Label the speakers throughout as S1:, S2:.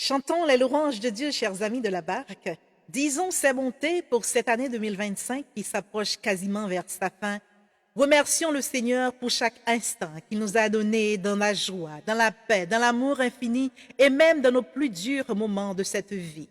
S1: Chantons les louanges de Dieu, chers amis de la barque. Disons ses bontés pour cette année 2025 qui s'approche quasiment vers sa fin. Remercions le Seigneur pour chaque instant qu'il nous a donné dans la joie, dans la paix, dans l'amour infini et même dans nos plus durs moments de cette vie.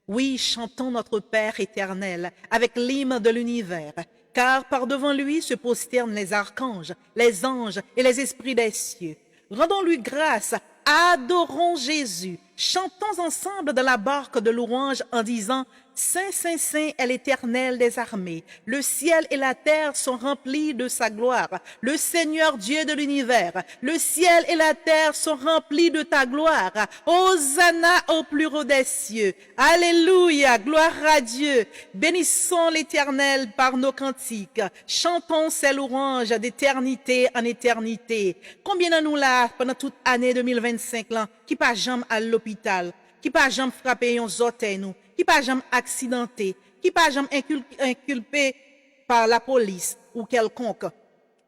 S1: Oui, chantons notre Père éternel avec l'hymne de l'univers, car par devant lui se prosternent les archanges, les anges et les esprits des cieux. Rendons-lui grâce, adorons Jésus, chantons ensemble dans la barque de louange en disant « Saint, Saint, Saint est l'Éternel des armées. Le ciel et la terre sont remplis de sa gloire. Le Seigneur Dieu de l'univers, le ciel et la terre sont remplis de ta gloire. Hosanna au plus haut des cieux. Alléluia, gloire à Dieu. Bénissons l'Éternel par nos cantiques. Chantons ses louanges d'éternité en éternité. Combien de nous là, pendant toute année 2025, là, qui pas jamais à l'hôpital, qui pas jamais frappé un orteil nous, qui pas jamais accidenté, qui pas jamais inculpé par la police ou quelconque.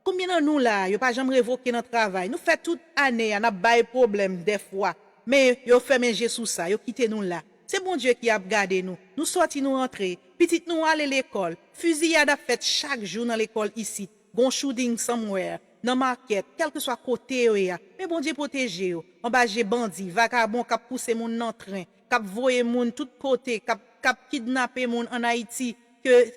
S1: Combien de nous là, yo pas jamais révoqué notre travail. Nous fait toute année, on a des problèmes des fois, mais yo fait manger sous ça, yo quitté nous là. C'est bon Dieu qui a gardé nous. Nous sortis nous rentrer, petite nous aller l'école. Fusillade a fait chaque jour dans l'école ici. Gon shooting somewhere. Dans market, quel que soit côté mais bon Dieu protégé yo. On ba j'ai bandit, vagabond qui poussé moun dans train, qui voyé moun tout côté, qui kidnappé moun en Haïti que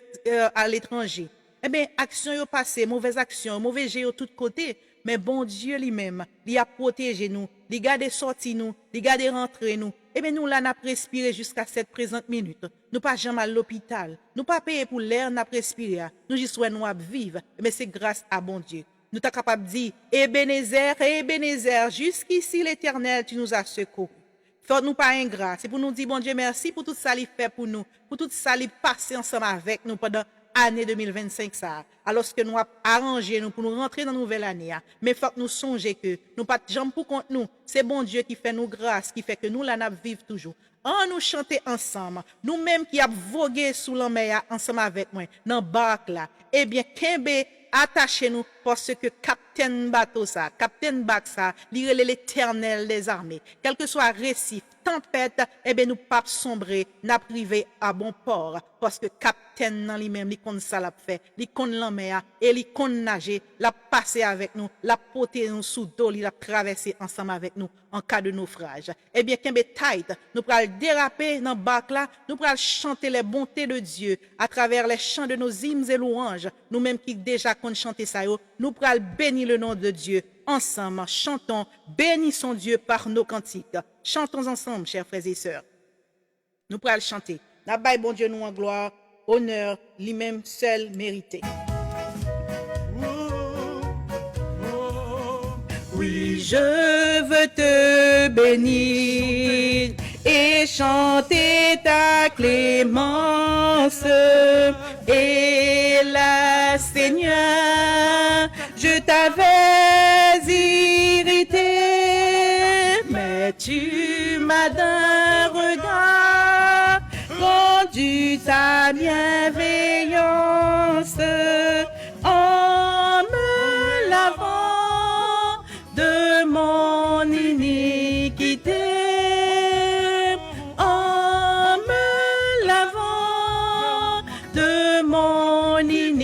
S1: à l'étranger. Eh bien, action yo passé, mauvaise action, mauvais jeu tout côté, mais bon Dieu lui-même, il a protégé nous, il garde sorti nous, il garde rentrer nous. Eh bien, nous là n'a respiré jusqu'à cette présente minute. Nous pas jamais à l'hôpital, nous pas payé pour l'air n'a respiré. Nous y souhaitons nous vivre, mais c'est grâce à bon Dieu. Nous sommes capables de dire, Ebenezer, Ebenezer, jusqu'ici l'Éternel, tu nous as secourus. Faites-nous pas ingrat. C'est pour nous dire, bon Dieu, merci pour tout ça qu'il fait pour nous, pour tout ça qu'il passe ensemble avec nous pendant l'année 2025. Alors que nous avons arrangé nous pour nous rentrer dans la nouvelle année. Mais il faut que nous songions que nous pas de jambes pour contre nous. C'est bon Dieu qui fait nous grâce, qui fait que nous là, nous vivons toujours. En nous chanter ensemble, nous-mêmes qui avons vogué sous la mer ensemble avec moi, dans le barque là, eh bien, Kembe, attachez-nous parce que Capitaine Bateau ça, Capitaine Bac ça, il est l'Éternel des armées. Quel que soit récif, tempête, eh bien nous pas sombrer, n'a privé à bon port parce que Capitaine dans lui-même, il compte ça l'a fait, il compte la mer et il compte nager, l'a passé avec nous, l'a porté nous sous d'eau, il a traversé ensemble avec nous en cas de naufrage. Eh bien Kembe tight, nous pourrons déraper dans bac là, nous pourrons chanter les bontés de Dieu à travers les chants de nos hymnes et louanges, nous-mêmes qui déjà compte chanter ça, nous pourrons bénir le nom de Dieu. Ensemble, chantons, bénissons Dieu par nos cantiques. Chantons ensemble, chers frères et sœurs. Nous pourrons chanter. N'abaye bon Dieu nous en gloire, honneur, lui-même seul mérité. Oui, je veux te bénir et chanter ta clémence. Et là, Seigneur, je t'avais irrité, mais tu m'as d'un regard rendu ta bienveillance en me lavant de mon iniquité, en me lavant de mon iniquité.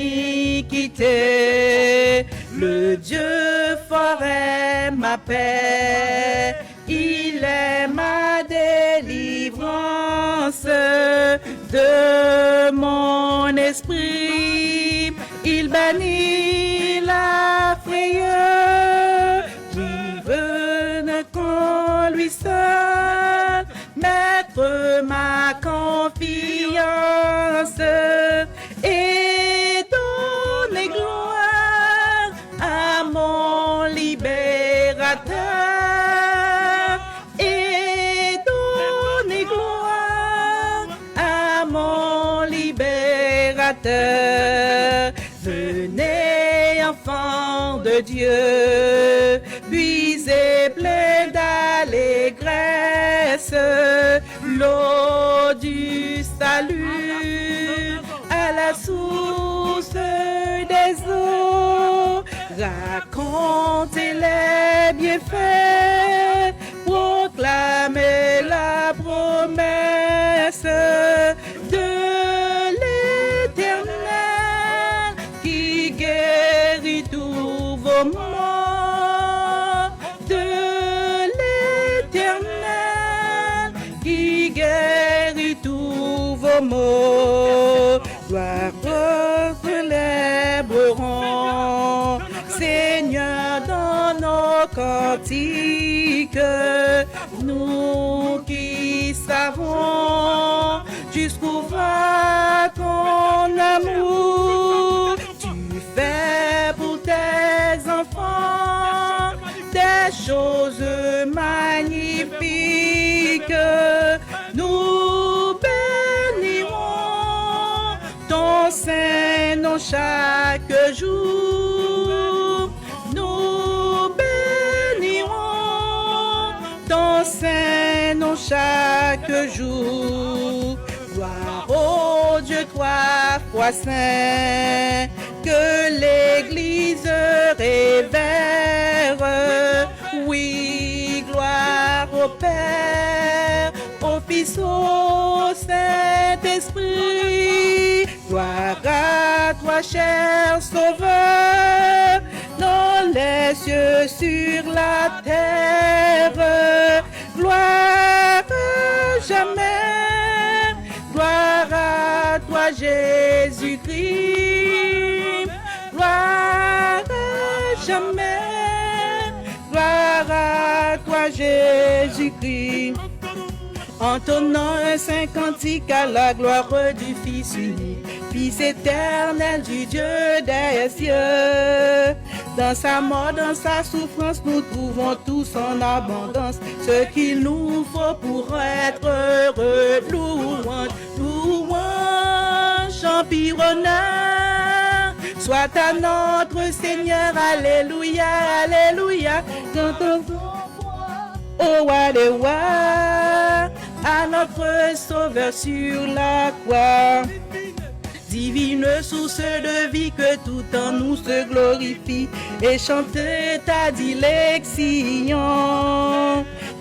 S1: Le Dieu fort est ma paix, il est ma délivrance de mon esprit, il bannit la frayeur. Je veux qu'en lui seul mettre ma confiance et donner gloire à mon libérateur et donner gloire à mon libérateur. Venez, enfants de Dieu, puisez plein d'allégresse l'eau du salut à la source des eaux. Racontez les bienfaits, proclamez la éternel qui guérit tous vos maux. Gloire aux célèbrerons, Seigneur, dans nos cantiques, nous qui savons jusqu'où va ton amour. Tu fais pour tes enfants des choses magnifiques. Nous bénirons ton Saint-Nom chaque jour. Nous bénirons ton Saint-Nom chaque jour. Gloire au Dieu trois fois saint, que l'Église révère. Oui, gloire au Père, au Fils, au Saint-Esprit. Gloire à toi, cher Sauveur, dans les cieux, sur la terre. Gloire à jamais, gloire à toi, Jésus-Christ. Gloire à jamais, gloire à toi, Jésus-Christ. Entonnant un saint cantique à la gloire du Fils unique, Fils éternel du Dieu des cieux. Dans sa mort, dans sa souffrance, nous trouvons tous en abondance ce qu'il nous faut pour être heureux. Louange, louange, empire, honneur, soit à notre Seigneur. Alléluia, alléluia. Chantons au roi des rois, à notre Sauveur sur la croix. Divine source de vie, que tout en nous se glorifie et chante ta dilection.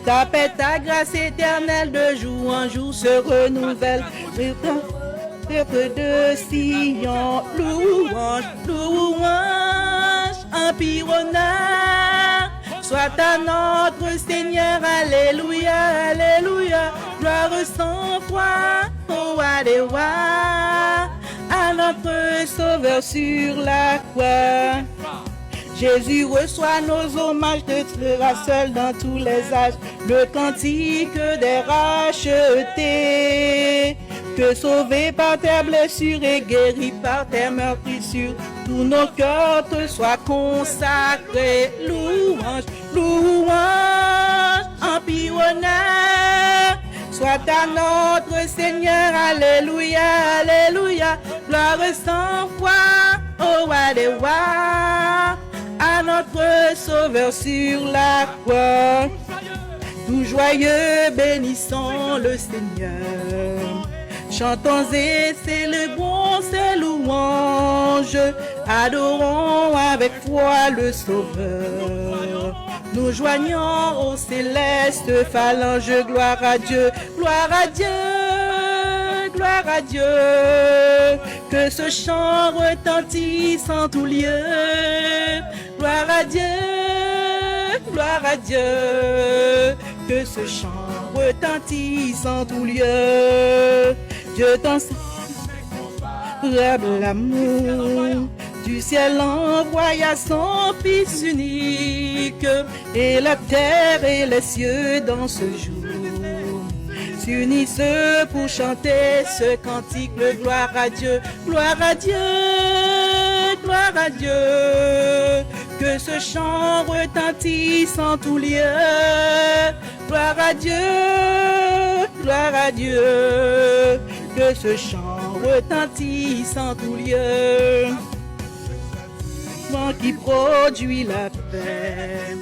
S1: Ta paix, ta grâce éternelle de jour en jour se renouvelle. Peuple de Sion, louange, louange, empire, honneur, soit à notre Seigneur. Alléluia, alléluia. Gloire sans foi au roi des rois, à notre Sauveur sur la croix. Jésus reçoit nos hommages, te sera seul dans tous les âges, le cantique des rachetés. Que sauvé par tes blessures et guéri par tes meurtrissures, tous nos cœurs te soient consacrés. Louange, louange, empire, honneur, soit à notre Seigneur. Alléluia, alléluia. Gloire sans foi au roi des rois, à notre Sauveur sur la croix. Tout joyeux bénissons le Seigneur. Chantons et célébrons ses louanges, adorons avec foi le Sauveur. Nous joignons aux célestes phalanges, gloire à Dieu, gloire à Dieu, gloire à Dieu. Que ce chant retentisse en tout lieu, gloire à Dieu, gloire à Dieu. Que ce chant retentisse en tout lieu. Dieu t'enseigne l'amour, du ciel envoya son Fils unique, et la terre et les cieux dans ce jour s'unissent pour chanter ce cantique de gloire à Dieu, gloire à Dieu, gloire à Dieu. Que ce chant retentisse en tout lieu, gloire à Dieu, gloire à Dieu. Que ce chant retentisse en tout lieu. Vent qui produit la paix,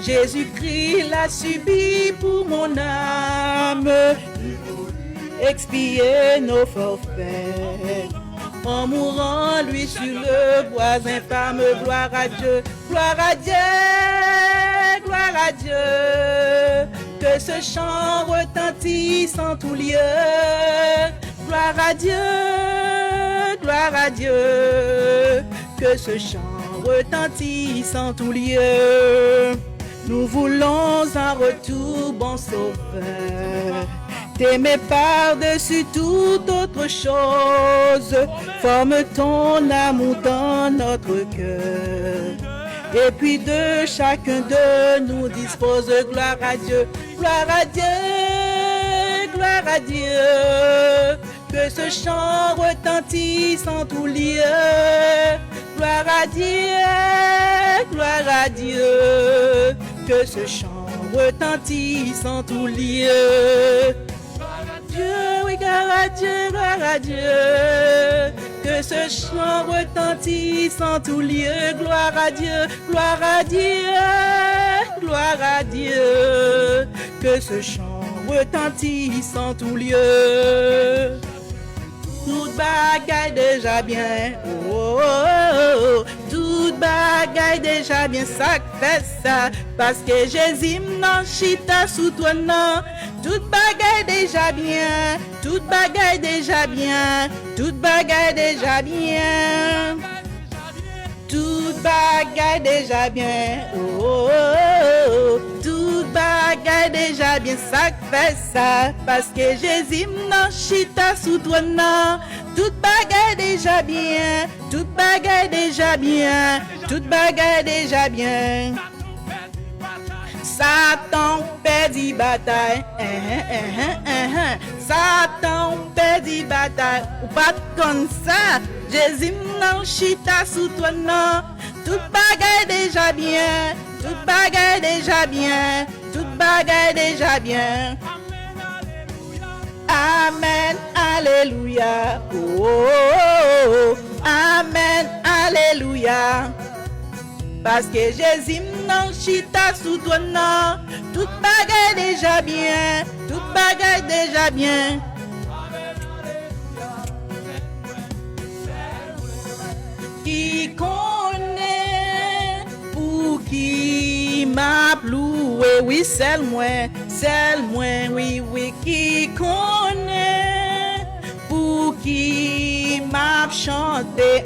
S1: Jésus-Christ l'a subi pour mon âme, expier nos forfaits, en mourant lui sur le bois infâme. Gloire à Dieu, gloire à Dieu, gloire à Dieu. Que ce chant retentisse en tout lieu, gloire à Dieu, gloire à Dieu. Que ce chant retentisse en tout lieu. Nous voulons un retour, bon sauveur. T'aimer par-dessus toute autre chose. Forme ton amour dans notre cœur. Et puis de chacun de nous dispose gloire à Dieu. Gloire à Dieu, gloire à Dieu. Que ce chant retentisse en tout lieu. Gloire à Dieu, gloire à Dieu. Que ce chant retentisse en tout lieu. Dieu, oui, gloire à Dieu, gloire à Dieu. Que ce chant retentisse en tout lieu. Gloire à Dieu, gloire à Dieu, gloire à Dieu. Que ce chant retentisse en tout lieu. Toute bagaille déjà bien, oh, oh, oh. Toute bagaille déjà bien, ça fait ça. Parce que Jésus m'en chita sous toi, non. Toute bagaille déjà bien, toute bagaille déjà bien, toute bagaille déjà bien. Toute bagaille déjà bien, oh, oh, oh. Toute bagaille déjà bien, ça fait ça. Parce que Jésus m'en chita sous toi, non. Toute bagaille déjà bien, toute bagaille déjà bien, toute bagaille déjà bien. Satan perdit bataille, Satan perdit bataille. Ou pas comme ça, Jésus m'en chita sous toi, non. Toute bagaille déjà bien, toute bagaille déjà bien, toute bagaille déjà bien. Amen, alléluia, oh, oh, oh. Amen, alléluia. Parce que Jésus m'en chita sous toi, non. Toute bagaille déjà bien, toute bagaille déjà bien. Qui connaît pour qui m'a loué, oui, c'est moi, oui, oui, qui connaît pour qui m'a chanté,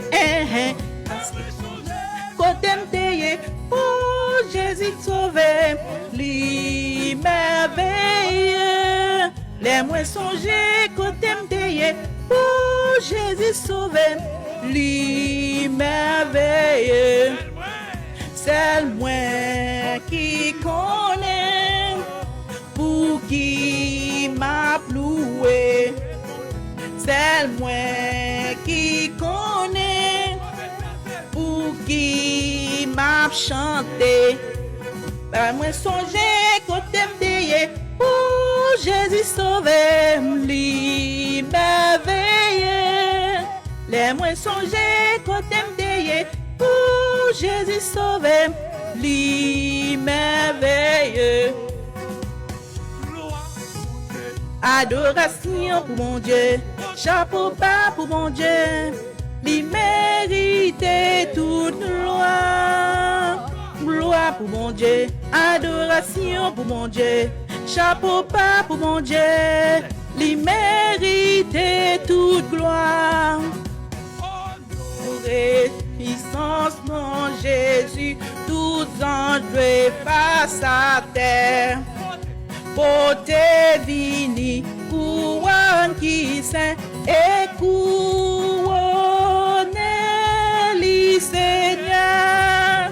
S1: côté m'teye, oh Jésus sauvé, li merveilleux, les moins songés, côté m'teye, oh Jésus sauvé, li merveilleux, c'est moi qui connais, pour qui m'a loué, c'est moi qui connais, pour qui m'a chanté. Bah moi songer côté m'deye, oh Jésus sauvé, li merveilleux. Les moins songer côté m'deye, oh Jésus sauvé, li merveilleux. Adoration pour mon Dieu, chapeau bas pour mon Dieu. Il mérite toute gloire. Gloire pour mon Dieu, adoration pour mon Dieu, chapeau bas pour mon Dieu. Il mérite toute gloire. Puissance mon Jésus, tous anges face à terre. Côté vini, couronne qui saint et couronne les Seigneur.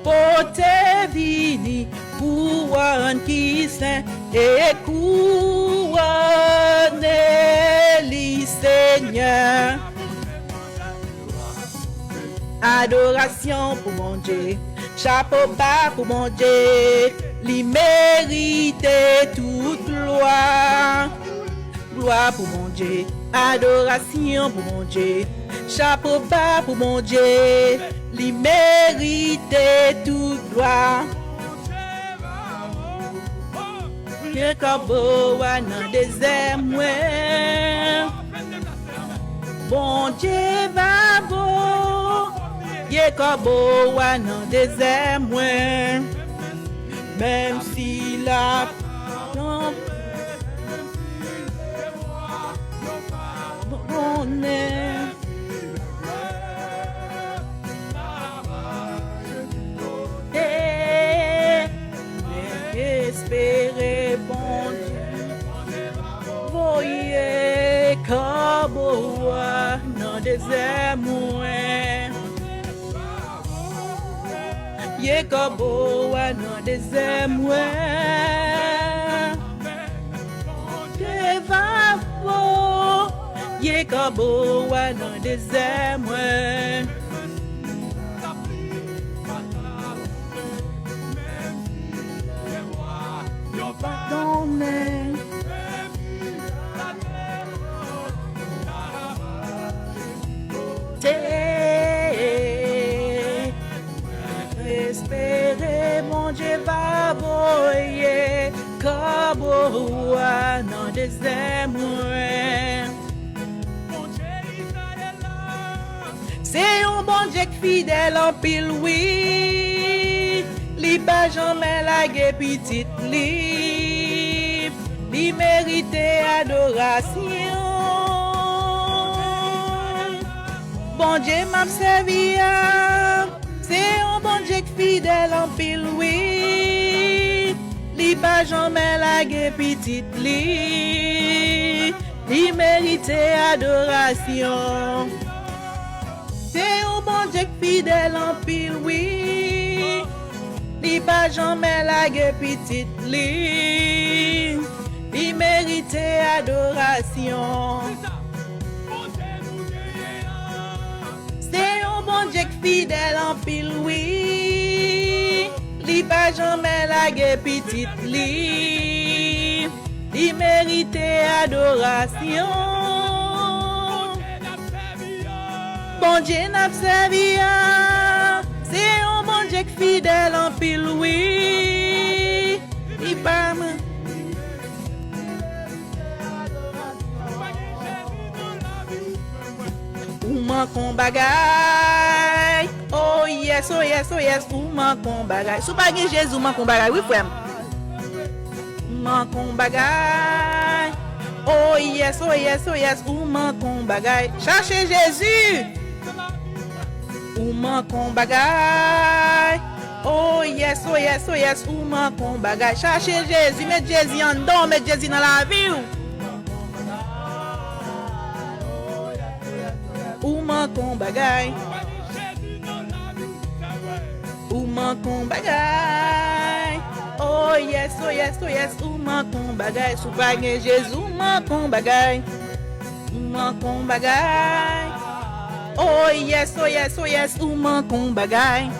S1: Côté vini, couronne qui saint et couronne les Seigneur. Adoration pour mon Dieu, chapeau bas pour mon Dieu. Il mérite toute gloire. Gloire pour mon Dieu, adoration pour mon Dieu, chapeau bas pour mon Dieu. Il mérite toute gloire. Que corbeau dans désert moi, bon Dieu va beau. Que corbeau dans désert moi. Même si la désert moins. Yé kobo dans désert moins. Devavo. Yé kobo dans désert moins. Pardonne. Espérer mon Dieu va voyer comme au roi dans des aimes. C'est un bon Dieu fidèle en pile, oui. Li pas jamais la petite li. Li mérite adoration. Bon Dieu m'a servi. C'est un bon Dieu fidèle en pile, oui. Li pas jamais la petite li. Li mérite adoration. C'est un bon Dieu fidèle en pile, oui. Li pas jamais la petite li. Li mérite adoration. C'est un bon Dieu fidèle en pile, oui. Li pas jamais la petite li. Li mérite adoration. Bon Dieu n'a servi. C'est un bon Dieu fidèle en pile, oui. Li pas ou manquons bagay. Oh yes, oh yes, oh yes. Ou manquons bagay. Sou pas gen Jésus, manquons bagay. Oui, frère. Manquons bagay. Oh yes, oh yes, oh yes. Ou manquons bagay. Cherchez Jésus. Ou manquons bagay. Oh yes, oh yes, oh yes. Ou manquons bagay. Cherchez Jésus. Mettez Jésus en don, mettez Jésus dans la vie. Ou manquons bagay. Ou manquons bagay. Oh yes, oh yes, oh yes. Ou manquons bagay. Sou pas gen Jésus, ou manquons bagay. Ou manquons bagay. Oh yes, oh yes, oh yes. Ou manquons bagay.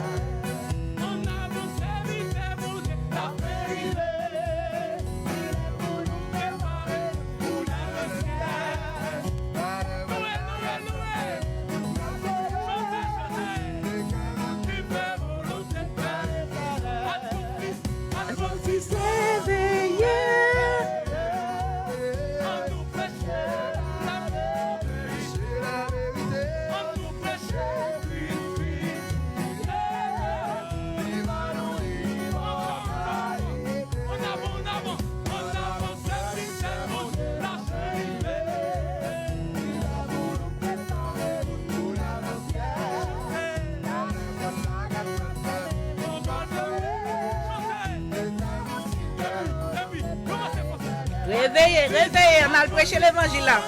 S1: Réveillez, réveillez, on a prêché l'évangile là.